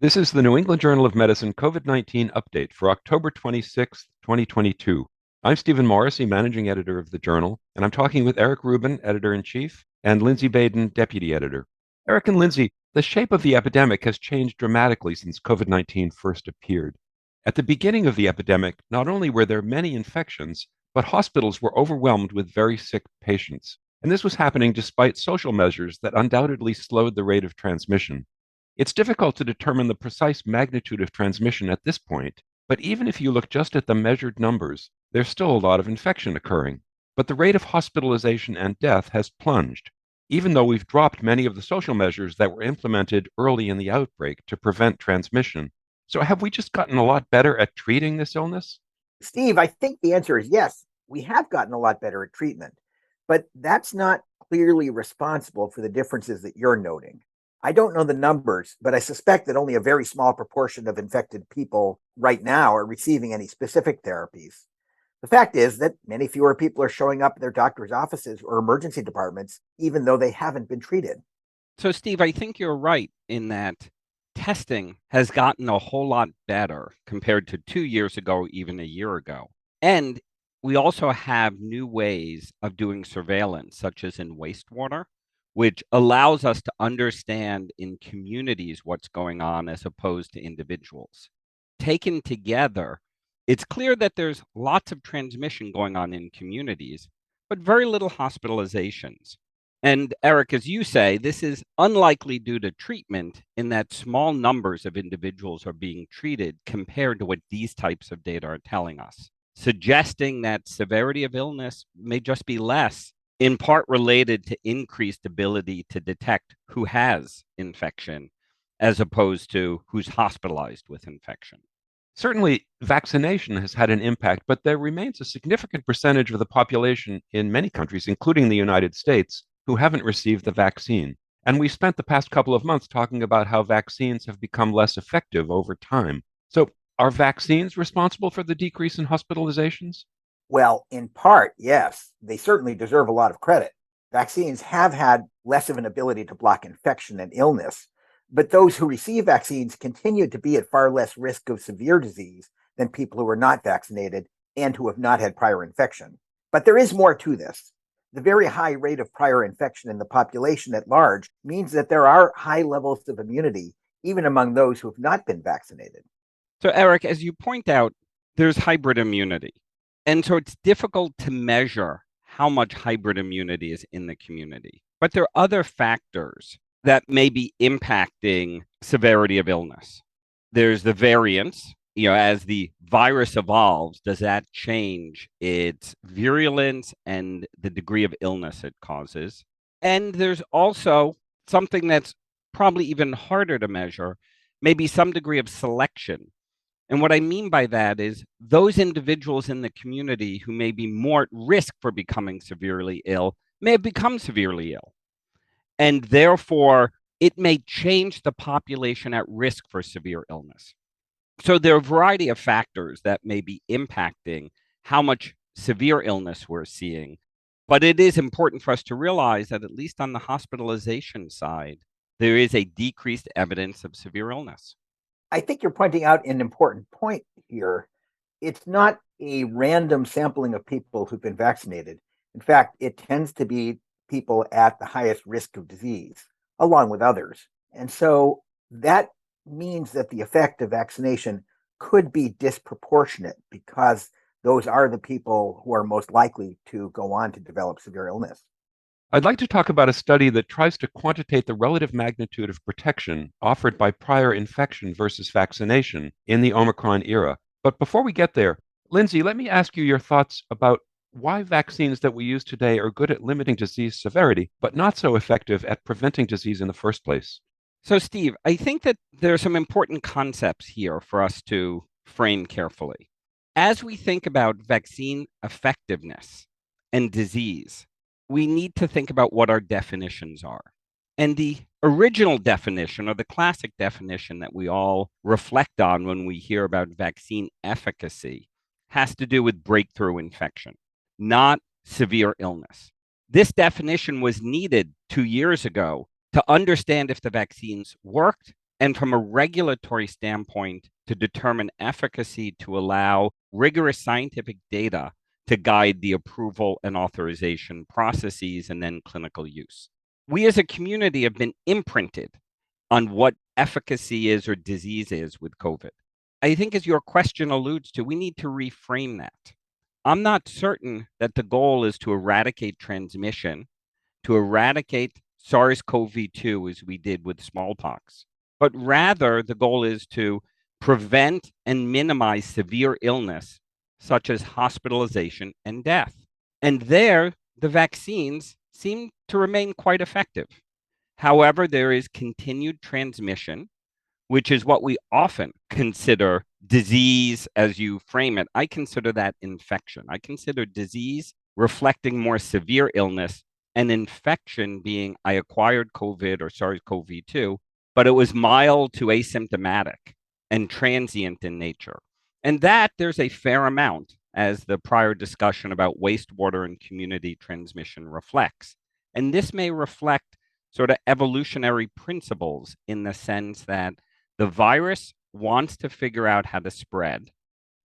This is the New England Journal of Medicine COVID-19 update for October 26th, 2022. I'm Stephen Morrissey, managing editor of the journal, and I'm talking with Eric Rubin, editor-in-chief, and Lindsey Baden, deputy editor. Eric and Lindsey, the shape of the epidemic has changed dramatically since COVID-19 first appeared. At the beginning of the epidemic, not only were there many infections, but hospitals were overwhelmed with very sick patients. And this was happening despite social measures that undoubtedly slowed the rate of transmission. It's difficult to determine the precise magnitude of transmission at this point, but even if you look just at the measured numbers, there's still a lot of infection occurring. But the rate of hospitalization and death has plunged, even though we've dropped many of the social measures that were implemented early in the outbreak to prevent transmission. So have we just gotten a lot better at treating this illness? Steve, I think the answer is yes. We have gotten a lot better at treatment, but that's not clearly responsible for the differences that you're noting. I don't know the numbers, but I suspect that only a very small proportion of infected people right now are receiving any specific therapies. The fact is that many fewer people are showing up at their doctor's offices or emergency departments, even though they haven't been treated. So, Steve, I think you're right in that testing has gotten a whole lot better compared to 2 years ago, even a year ago. And we also have new ways of doing surveillance, such as in wastewater, which allows us to understand in communities what's going on as opposed to individuals. Taken together, it's clear that there's lots of transmission going on in communities, but very little hospitalizations. And Eric, as you say, this is unlikely due to treatment in that small numbers of individuals are being treated compared to what these types of data are telling us, suggesting that severity of illness may just be less, in part related to increased ability to detect who has infection as opposed to who's hospitalized with infection. Certainly, vaccination has had an impact, but there remains a significant percentage of the population in many countries, including the United States, who haven't received the vaccine. And we spent the past couple of months talking about how vaccines have become less effective over time. So, are vaccines responsible for the decrease in hospitalizations? Well, in part, yes, they certainly deserve a lot of credit. Vaccines have had less of an ability to block infection and illness, but those who receive vaccines continue to be at far less risk of severe disease than people who are not vaccinated and who have not had prior infection. But there is more to this. The very high rate of prior infection in the population at large means that there are high levels of immunity, even among those who have not been vaccinated. So, Eric, as you point out, there's hybrid immunity. And so it's difficult to measure how much hybrid immunity is in the community. But there are other factors that may be impacting severity of illness. There's the variants. As the virus evolves, does that change its virulence and the degree of illness it causes? And there's also something that's probably even harder to measure, maybe some degree of selection. And what I mean by that is those individuals in the community who may be more at risk for becoming severely ill may have become severely ill. And therefore, it may change the population at risk for severe illness. So there are a variety of factors that may be impacting how much severe illness we're seeing. But it is important for us to realize that at least on the hospitalization side, there is a decreased evidence of severe illness. I think you're pointing out an important point here. It's not a random sampling of people who've been vaccinated. In fact, it tends to be people at the highest risk of disease, along with others. And so that means that the effect of vaccination could be disproportionate because those are the people who are most likely to go on to develop severe illness. I'd like to talk about a study that tries to quantitate the relative magnitude of protection offered by prior infection versus vaccination in the Omicron era. But before we get there, Lindsey, let me ask you your thoughts about why vaccines that we use today are good at limiting disease severity, but not so effective at preventing disease in the first place. So, Steve, I think that there are some important concepts here for us to frame carefully. As we think about vaccine effectiveness and disease, we need to think about what our definitions are. And the original definition, or the classic definition that we all reflect on when we hear about vaccine efficacy, has to do with breakthrough infection, not severe illness. This definition was needed 2 years ago to understand if the vaccines worked and from a regulatory standpoint, to determine efficacy to allow rigorous scientific data to guide the approval and authorization processes and then clinical use. We as a community have been imprinted on what efficacy is or disease is with COVID. I think, as your question alludes to, we need to reframe that. I'm not certain that the goal is to eradicate transmission, to eradicate SARS-CoV-2 as we did with smallpox, but rather the goal is to prevent and minimize severe illness, such as hospitalization and death. And there, the vaccines seem to remain quite effective. However, there is continued transmission, which is what we often consider disease as you frame it. I consider that infection. I consider disease reflecting more severe illness and infection being I acquired COVID or SARS-CoV-2, but it was mild to asymptomatic and transient in nature. And that there's a fair amount, as the prior discussion about wastewater and community transmission reflects. And this may reflect sort of evolutionary principles in the sense that the virus wants to figure out how to spread.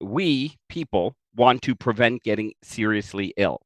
We, people, want to prevent getting seriously ill.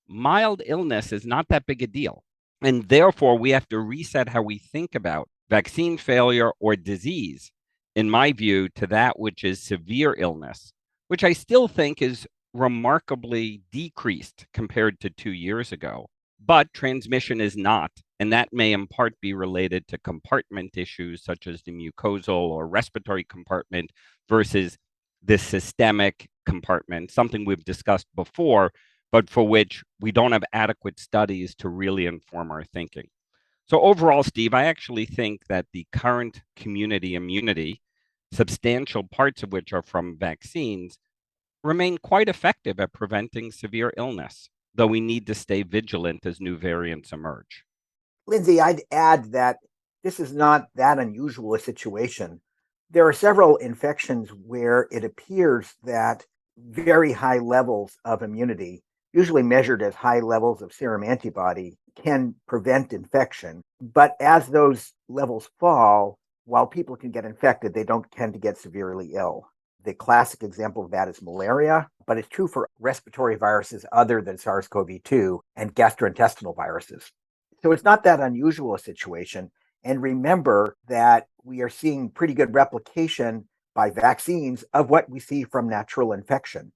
Mild illness is not that big a deal. And therefore, we have to reset how we think about vaccine failure or disease, in my view, to that which is severe illness, which I still think is remarkably decreased compared to 2 years ago. But transmission is not, and that may in part be related to compartment issues such as the mucosal or respiratory compartment versus the systemic compartment, something we've discussed before, but for which we don't have adequate studies to really inform our thinking. So overall, Steve, I actually think that the current community immunity, substantial parts of which are from vaccines, remain quite effective at preventing severe illness, though we need to stay vigilant as new variants emerge. Lindsey, I'd add that this is not that unusual a situation. There are several infections where it appears that very high levels of immunity, usually measured as high levels of serum antibody, can prevent infection. But as those levels fall, while people can get infected, they don't tend to get severely ill. The classic example of that is malaria, but it's true for respiratory viruses other than SARS-CoV-2 and gastrointestinal viruses. So it's not that unusual a situation. And remember that we are seeing pretty good replication by vaccines of what we see from natural infection.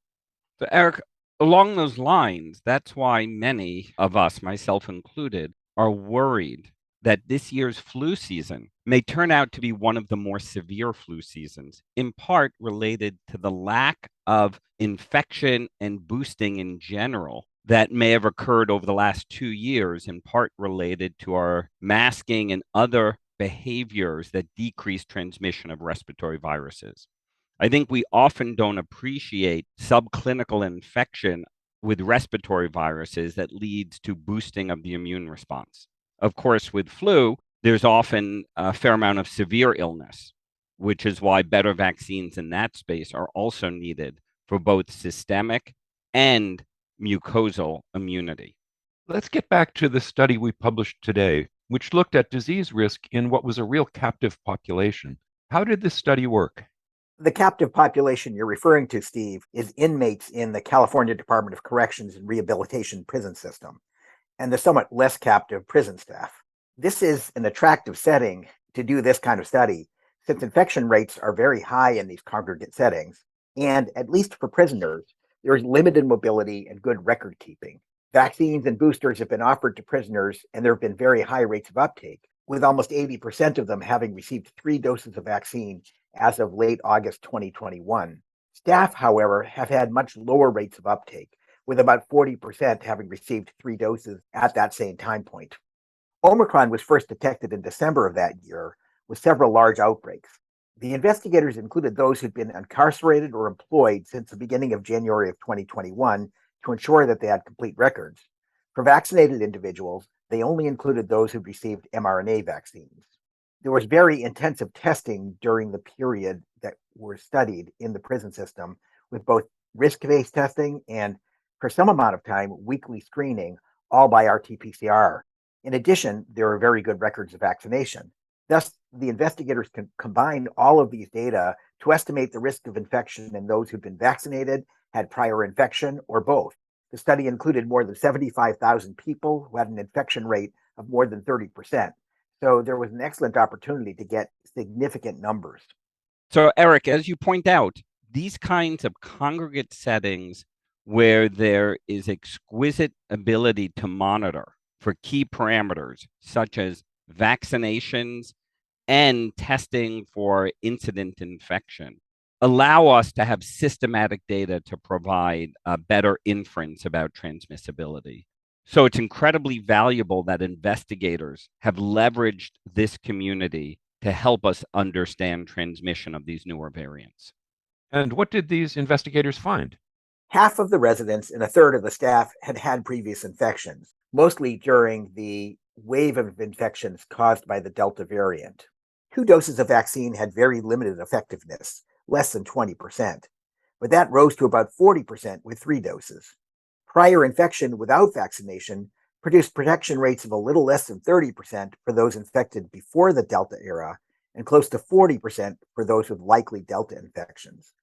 So, Eric, along those lines, that's why many of us, myself included, are worried that this year's flu season may turn out to be one of the more severe flu seasons, in part related to the lack of infection and boosting in general that may have occurred over the last 2 years, in part related to our masking and other behaviors that decrease transmission of respiratory viruses. I think we often don't appreciate subclinical infection with respiratory viruses that leads to boosting of the immune response. Of course, with flu, there's often a fair amount of severe illness, which is why better vaccines in that space are also needed for both systemic and mucosal immunity. Let's get back to the study we published today, which looked at disease risk in what was a real captive population. How did this study work? The captive population you're referring to, Steve, is inmates in the California Department of Corrections and Rehabilitation prison system, and the somewhat less captive prison staff. This is an attractive setting to do this kind of study, since infection rates are very high in these congregate settings, and at least for prisoners, there is limited mobility and good record keeping. Vaccines and boosters have been offered to prisoners, and there have been very high rates of uptake, with almost 80% of them having received 3 doses of vaccine as of late August 2021. Staff, however, have had much lower rates of uptake, with about 40% having received 3 doses at that same time point. Omicron was first detected in December of that year, with several large outbreaks. The investigators included those who'd been incarcerated or employed since the beginning of January of 2021 to ensure that they had complete records. For vaccinated individuals, they only included those who'd received mRNA vaccines. There was very intensive testing during the period that were studied in the prison system, with both risk-based testing and, for some amount of time, weekly screening, all by RT-PCR. In addition, there are very good records of vaccination. Thus, the investigators can combine all of these data to estimate the risk of infection in those who've been vaccinated, had prior infection, or both. The study included more than 75,000 people who had an infection rate of more than 30%. So there was an excellent opportunity to get significant numbers. So, Eric, as you point out, these kinds of congregate settings where there is exquisite ability to monitor for key parameters such as vaccinations and testing for incident infection allow us to have systematic data to provide a better inference about transmissibility. So it's incredibly valuable that investigators have leveraged this community to help us understand transmission of these newer variants. And what did these investigators find? Half of the residents and a third of the staff had had previous infections, mostly during the wave of infections caused by the Delta variant. 2 doses of vaccine had very limited effectiveness, less than 20%, but that rose to about 40% with 3 doses. Prior infection without vaccination produced protection rates of a little less than 30% for those infected before the Delta era and close to 40% for those with likely Delta infections.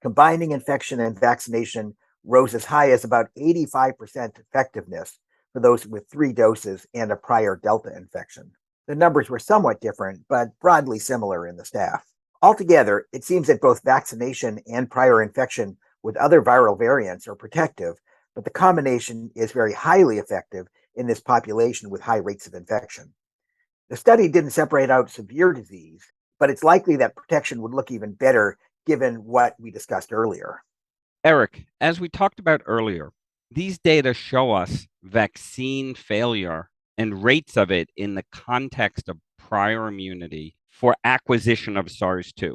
Combining infection and vaccination rose as high as about 85% effectiveness for those with 3 doses and a prior Delta infection. The numbers were somewhat different, but broadly similar in the staff. Altogether, it seems that both vaccination and prior infection with other viral variants are protective, but the combination is very highly effective in this population with high rates of infection. The study didn't separate out severe disease, but it's likely that protection would look even better given what we discussed earlier. Eric, as we talked about earlier, these data show us vaccine failure and rates of it in the context of prior immunity for acquisition of SARS-2.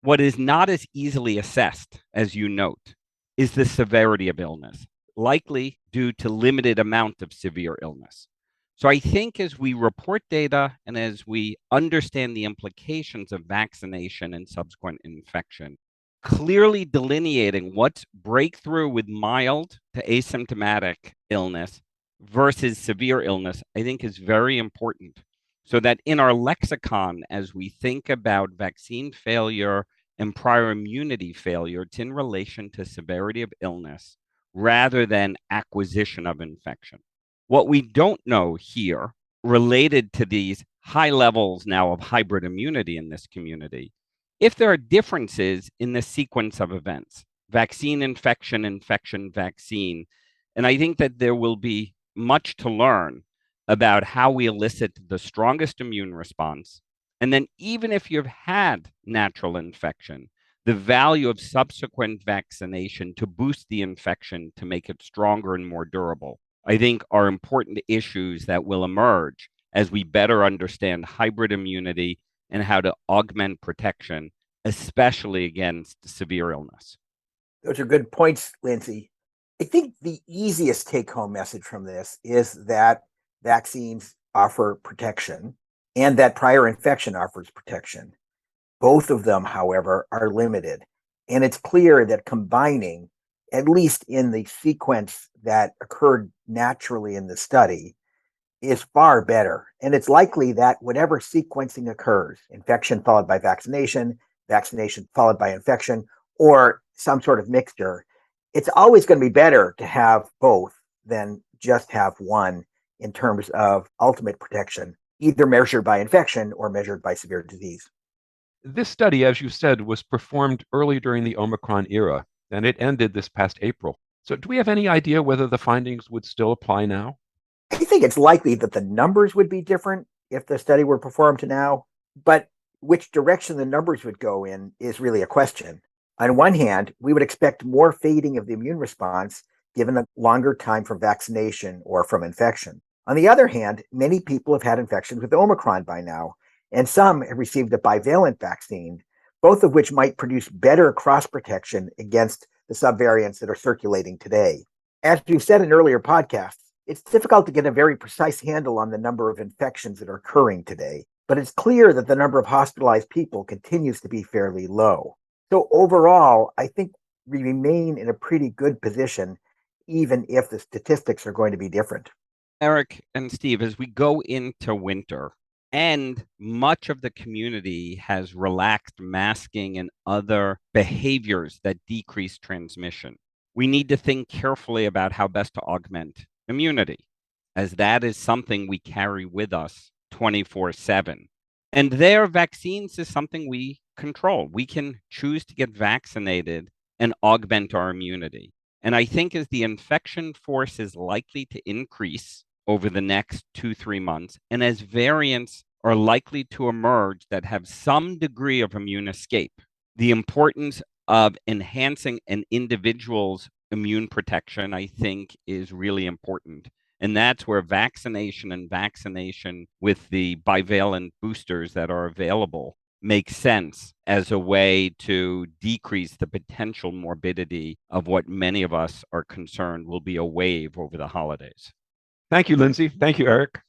What is not as easily assessed, as you note, is the severity of illness, likely due to limited amount of severe illness. So I think as we report data and as we understand the implications of vaccination and subsequent infection, clearly delineating what's breakthrough with mild to asymptomatic illness versus severe illness, I think is very important. So that in our lexicon, as we think about vaccine failure and prior immunity failure, it's in relation to severity of illness rather than acquisition of infection. What we don't know here, related to these high levels now of hybrid immunity in this community, if there are differences in the sequence of events, vaccine, infection, infection, vaccine, and I think that there will be much to learn about how we elicit the strongest immune response. And then even if you've had natural infection, the value of subsequent vaccination to boost the infection to make it stronger and more durable, I think are important issues that will emerge as we better understand hybrid immunity and how to augment protection, especially against severe illness. Those are good points, Lindsey. I think the easiest take-home message from this is that vaccines offer protection and that prior infection offers protection. Both of them, however, are limited. And it's clear that combining, at least in the sequence that occurred naturally in the study, is far better. And it's likely that whatever sequencing occurs, infection followed by vaccination, vaccination followed by infection, or some sort of mixture, it's always going to be better to have both than just have one in terms of ultimate protection, either measured by infection or measured by severe disease. This study, as you said, was performed early during the Omicron era, and it ended this past April. So do we have any idea whether the findings would still apply now? I think it's likely that the numbers would be different if the study were performed now, but which direction the numbers would go in is really a question. On one hand, we would expect more fading of the immune response given a longer time from vaccination or from infection. On the other hand, many people have had infections with Omicron by now, and some have received a bivalent vaccine, both of which might produce better cross protection against the subvariants that are circulating today. As we've said in earlier podcasts, it's difficult to get a very precise handle on the number of infections that are occurring today, but it's clear that the number of hospitalized people continues to be fairly low. So overall, I think we remain in a pretty good position, even if the statistics are going to be different. Eric and Steve, as we go into winter, And much of the community has relaxed masking and other behaviors that decrease transmission. We need to think carefully about how best to augment immunity, as that is something we carry with us 24/7. And their vaccines is something we control. We can choose to get vaccinated and augment our immunity. And I think as the infection force is likely to increase over the next 2-3 months, and as variants are likely to emerge that have some degree of immune escape, the importance of enhancing an individual's immune protection, I think, is really important. And that's where vaccination with the bivalent boosters that are available makes sense as a way to decrease the potential morbidity of what many of us are concerned will be a wave over the holidays. Thank you, Lindsey. Thank you, Eric.